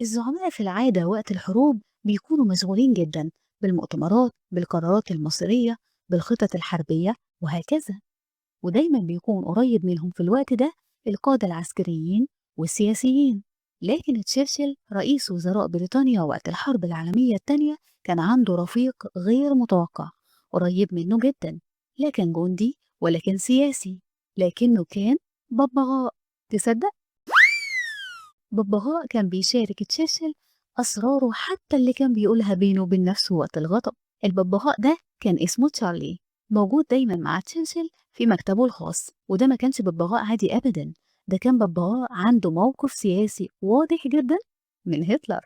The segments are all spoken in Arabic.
الزعماء في العادة وقت الحروب بيكونوا مشغولين جدا بالمؤتمرات، بالقرارات المصيرية، بالخطط الحربية وهكذا. ودايما بيكون قريب منهم في الوقت ده القادة العسكريين والسياسيين. لكن تشرشل رئيس وزراء بريطانيا وقت الحرب العالمية التانية كان عنده رفيق غير متوقع، قريب منه جدا، لا كان جندي ولا كان سياسي، لكنه كان ببغاء. تصدق؟ ببغاء كان بيشارك تشرشل أسراره حتى اللي كان بيقولها بينه وبين نفسه وقت الغضب. الببغاء ده كان اسمه تشارلي، موجود دايما مع تشرشل في مكتبه الخاص. وده ما كانش ببغاء عادي أبدا، ده كان ببغاء عنده موقف سياسي واضح جدا من هتلر.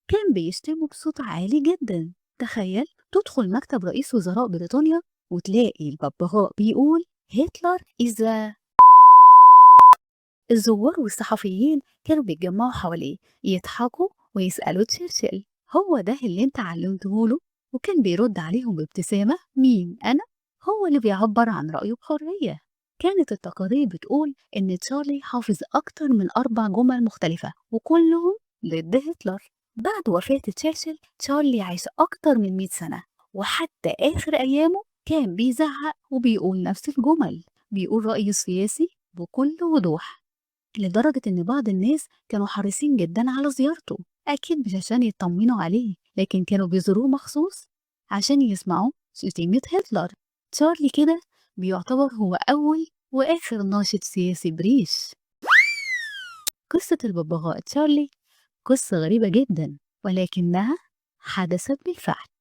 كان بيشتمه بصوت عالي جدا. تخيل تدخل مكتب رئيس وزراء بريطانيا وتلاقي الببغاء بيقول هتلر إذا. الزوار والصحفيين كانوا بيتجمعوا حواليه يضحكوا ويسألوا تشرشل هو ده اللي انت علمته له؟ وكان بيرد عليهم بابتسامة، مين أنا؟ هو اللي بيعبر عن رأيه بحرية. كانت التقارير بتقول إن تشارلي حافظ أكتر من 4 جمل مختلفة وكلهم ضد هتلر. بعد وفاة تشرشل تشارلي عاش أكتر من 100 سنة، وحتى آخر أيامه كان بيزعق وبيقول نفس الجمل، بيقول رأيه السياسي بكل وضوح، لدرجة إن بعض الناس كانوا حريصين جدا على زيارته. أكيد مش عشان يطمنوا عليه، لكن كانوا بيزوروه مخصوص عشان يسمعوا شتيمة هتلر. تشارلي كده بيعتبر هو أول وآخر ناشط سياسي بريش. قصة الببغاء تشارلي قصة غريبة جدا، ولكنها حدثت بالفعل.